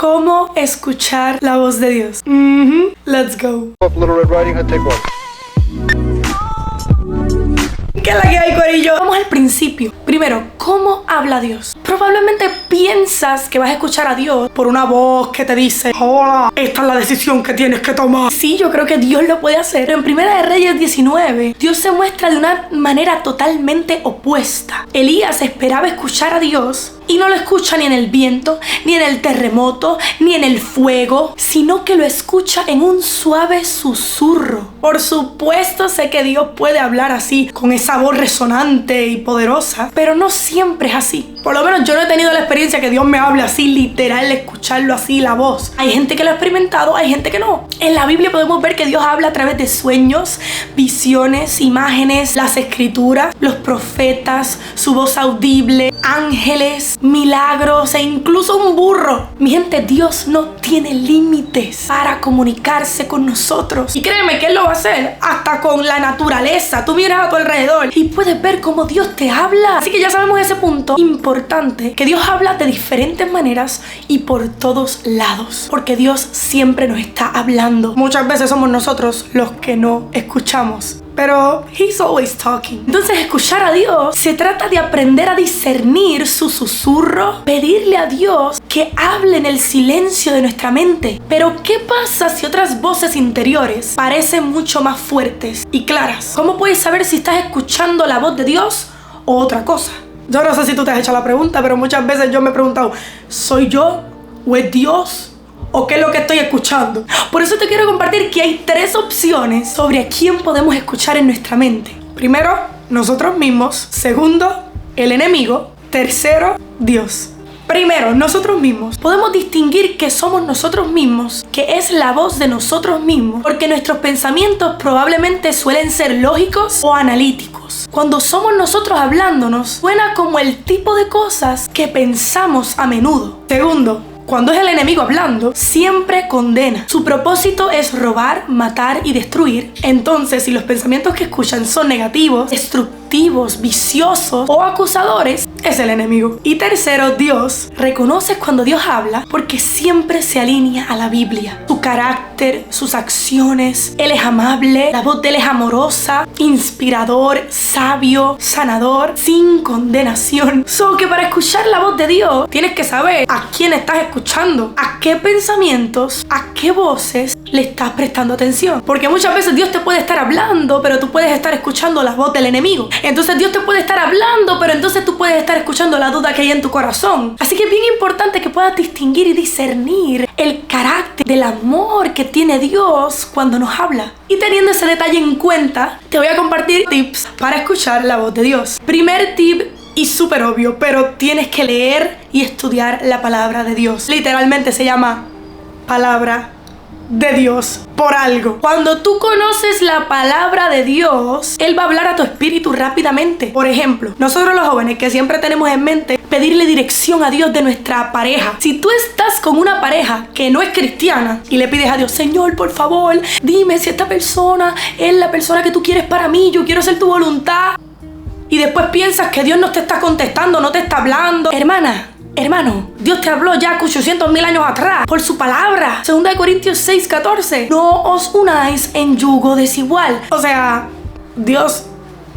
¿Cómo escuchar la voz de Dios? Let's go. Little Red Riding Hood, take one. ¿Qué es la que hay, corillo? Vamos al principio. Primero, ¿cómo habla Dios? Probablemente piensas que vas a escuchar a Dios por una voz que te dice: hola, esta es la decisión que tienes que tomar. Sí, yo creo que Dios lo puede hacer. Pero en Primera de Reyes 19, Dios se muestra de una manera totalmente opuesta. Elías esperaba escuchar a Dios y no lo escucha ni en el viento, ni en el terremoto, ni en el fuego, sino que lo escucha en un suave susurro. Por supuesto, sé que Dios puede hablar así, con esa voz resonante y poderosa, pero no siempre es así. Por lo menos yo no he tenido la experiencia que Dios me hable así, literal, escucharlo así, la voz. Hay gente que lo ha experimentado, hay gente que no. En la Biblia podemos ver que Dios habla a través de sueños, visiones, imágenes, las escrituras, los profetas, su voz audible, ángeles, milagros e incluso un burro. Mi gente, Dios no tiene límites para comunicarse con nosotros. Y créeme que Él lo va a hacer hasta con la naturaleza. Tú miras a tu alrededor y puedes ver cómo Dios te habla. Así que ya sabemos ese punto importante, que Dios habla de diferentes maneras y por todos lados. Porque Dios siempre nos está hablando. Muchas veces somos nosotros los que no escuchamos, pero He's always talking. Entonces, escuchar a Dios se trata de aprender a discernir su susurro, pedirle a Dios que hable en el silencio de nuestra mente. Pero ¿qué pasa si otras voces interiores parecen mucho más fuertes y claras? ¿Cómo puedes saber si estás escuchando la voz de Dios o otra cosa? Yo no sé si tú te has hecho la pregunta, pero muchas veces yo me he preguntado: ¿soy yo o es Dios? ¿O qué es lo que estoy escuchando? Por eso te quiero compartir que hay 3 opciones sobre a quién podemos escuchar en nuestra mente. Primero, nosotros mismos. Segundo, el enemigo. Tercero, Dios. Primero, nosotros mismos. Podemos distinguir que somos nosotros mismos, que es la voz de nosotros mismos, porque nuestros pensamientos probablemente suelen ser lógicos o analíticos. Cuando somos nosotros hablándonos, suena como el tipo de cosas que pensamos a menudo. Segundo, cuando es el enemigo hablando, siempre condena. Su propósito es robar, matar y destruir. Entonces, si los pensamientos que escuchan son negativos, destructivos, viciosos o acusadores, es el enemigo. Y tercero, Dios. Reconoces cuando Dios habla porque siempre se alinea a la Biblia. Su carácter, sus acciones. Él es amable, la voz de Él es amorosa, inspirador, sabio, sanador, sin condenación. So que para escuchar la voz de Dios, tienes que saber a quién estás escuchando, a qué pensamientos, a qué voces le estás prestando atención. Porque muchas veces Dios te puede estar hablando, pero tú puedes estar escuchando la voz del enemigo. Entonces Dios te puede estar hablando, pero entonces tú puedes estar escuchando la duda que hay en tu corazón. Así que es bien importante que puedas distinguir y discernir el carácter del amor que tiene Dios cuando nos habla. Y teniendo ese detalle en cuenta, te voy a compartir tips para escuchar la voz de Dios. Primer tip, y súper obvio, pero tienes que leer y estudiar la palabra de Dios. Literalmente se llama palabra de Dios por algo. Cuando tú conoces la palabra de Dios, Él va a hablar a tu espíritu rápidamente. Por ejemplo, nosotros los jóvenes que siempre tenemos en mente pedirle dirección a Dios de nuestra pareja. Si tú estás con una pareja que no es cristiana y le pides a Dios: Señor, por favor, dime si esta persona es la persona que tú quieres para mí, yo quiero hacer tu voluntad, y después piensas que Dios no te está contestando, no te está hablando. Hermano, Dios te habló ya 800,000 años atrás por su palabra. 2 Corintios 6:14. No os unáis en yugo desigual. O sea, Dios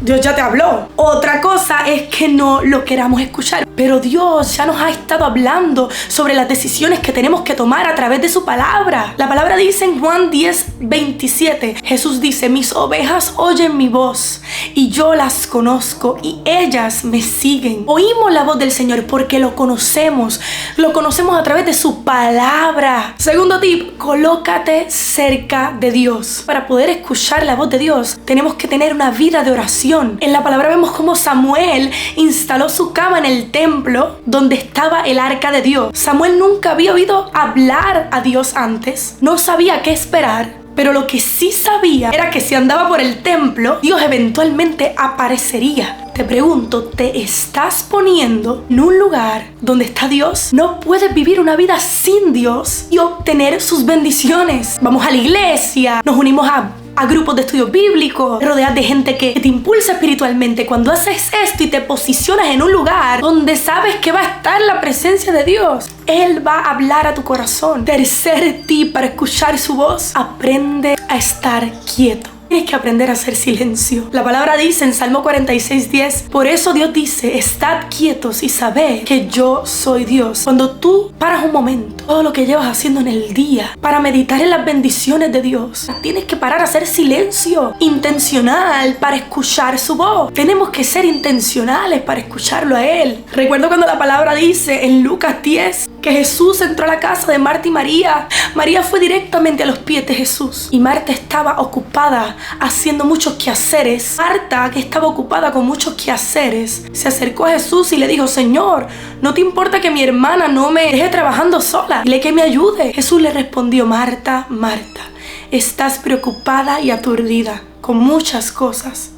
ya te habló. Otra cosa es que no lo queramos escuchar, pero Dios ya nos ha estado hablando sobre las decisiones que tenemos que tomar a través de su palabra. La palabra dice en Juan 10:27, Jesús dice: mis ovejas oyen mi voz y yo las conozco y ellas me siguen. Oímos la voz del Señor porque lo conocemos a través de su palabra. Segundo tip, colócate cerca de Dios. Para poder escuchar la voz de Dios, tenemos que tener una vida de oración. En la palabra vemos cómo Samuel instaló su cama en el templo donde estaba el arca de Dios. Samuel nunca había oído hablar a Dios antes, no sabía qué esperar, pero lo que sí sabía era que si andaba por el templo, Dios eventualmente aparecería. Te pregunto, ¿te estás poniendo en un lugar donde está Dios? No puedes vivir una vida sin Dios y obtener sus bendiciones. Vamos a la iglesia, nos unimos a a grupos de estudio bíblico, rodear de gente que te impulsa espiritualmente. Cuando haces esto y te posicionas en un lugar donde sabes que va a estar la presencia de Dios, Él va a hablar a tu corazón. Tercer tip para escuchar su voz: aprende a estar quieto. Tienes que aprender a hacer silencio. La palabra dice en Salmo 46:10, por eso Dios dice, estad quietos y sabed que yo soy Dios. Cuando tú paras un momento, todo lo que llevas haciendo en el día, para meditar en las bendiciones de Dios, tienes que parar a hacer silencio intencional para escuchar su voz. Tenemos que ser intencionales para escucharlo a Él. Recuerdo cuando la palabra dice en Lucas 10 que Jesús entró a la casa de Marta y María. María fue directamente a los pies de Jesús y Marta estaba ocupada haciendo muchos quehaceres. Marta, que estaba ocupada con muchos quehaceres, se acercó a Jesús y le dijo, Señor, ¿no te importa que mi hermana no me deje trabajando sola? Dile que me ayude. Jesús le respondió, Marta, Marta, estás preocupada y aturdida con muchas cosas,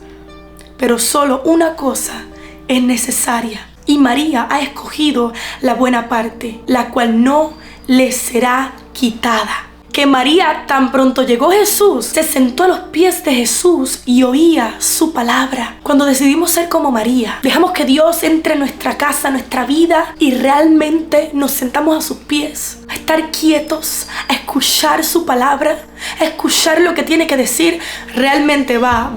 pero solo una cosa es necesaria. Y María ha escogido la buena parte, la cual no le será quitada. Que María, tan pronto llegó Jesús, se sentó a los pies de Jesús y oía su palabra. Cuando decidimos ser como María, dejamos que Dios entre en nuestra casa, nuestra vida, y realmente nos sentamos a sus pies, a estar quietos, a escuchar su palabra, a escuchar lo que tiene que decir, realmente va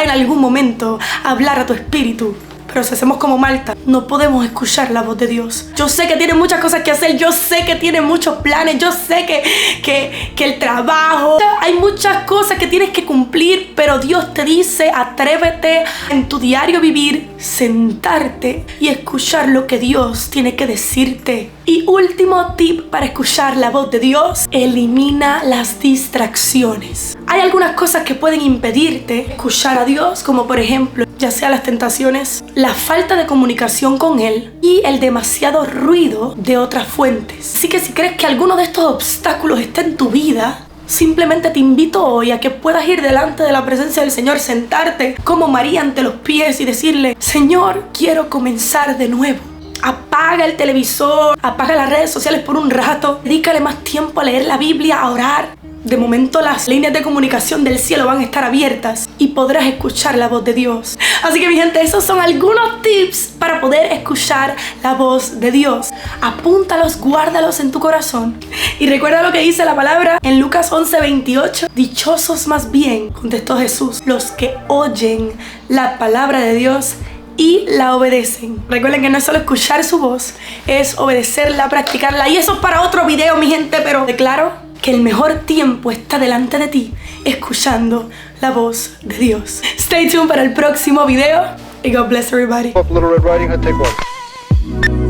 en algún momento a hablar a tu espíritu. Pero si hacemos como Marta, no podemos escuchar la voz de Dios. Yo sé que tiene muchas cosas que hacer, yo sé que tiene muchos planes, yo sé que el trabajo, hay muchas cosas que tienes que cumplir, pero Dios te dice, atrévete en tu diario vivir, sentarte y escuchar lo que Dios tiene que decirte. Y último tip para escuchar la voz de Dios, elimina las distracciones. Hay algunas cosas que pueden impedirte escuchar a Dios, como por ejemplo, ya sea las tentaciones, la falta de comunicación con Él y el demasiado ruido de otras fuentes. Así que si crees que alguno de estos obstáculos está en tu vida, simplemente te invito hoy a que puedas ir delante de la presencia del Señor, sentarte como María ante los pies y decirle, Señor, quiero comenzar de nuevo. Apaga el televisor, apaga las redes sociales por un rato, dedícale más tiempo a leer la Biblia, a orar. De momento las líneas de comunicación del cielo van a estar abiertas y podrás escuchar la voz de Dios. Así que mi gente, esos son algunos tips para poder escuchar la voz de Dios. Apúntalos, guárdalos en tu corazón. Y recuerda lo que dice la palabra en Lucas 11:28. Dichosos más bien, contestó Jesús, los que oyen la palabra de Dios y la obedecen. Recuerden que no es solo escuchar su voz, es obedecerla, practicarla. Y eso es para otro video, mi gente, pero declaro que el mejor tiempo está delante de ti, escuchando la voz de Dios. Stay tuned para el próximo video y God bless everybody. Little Red Riding Hood, take one.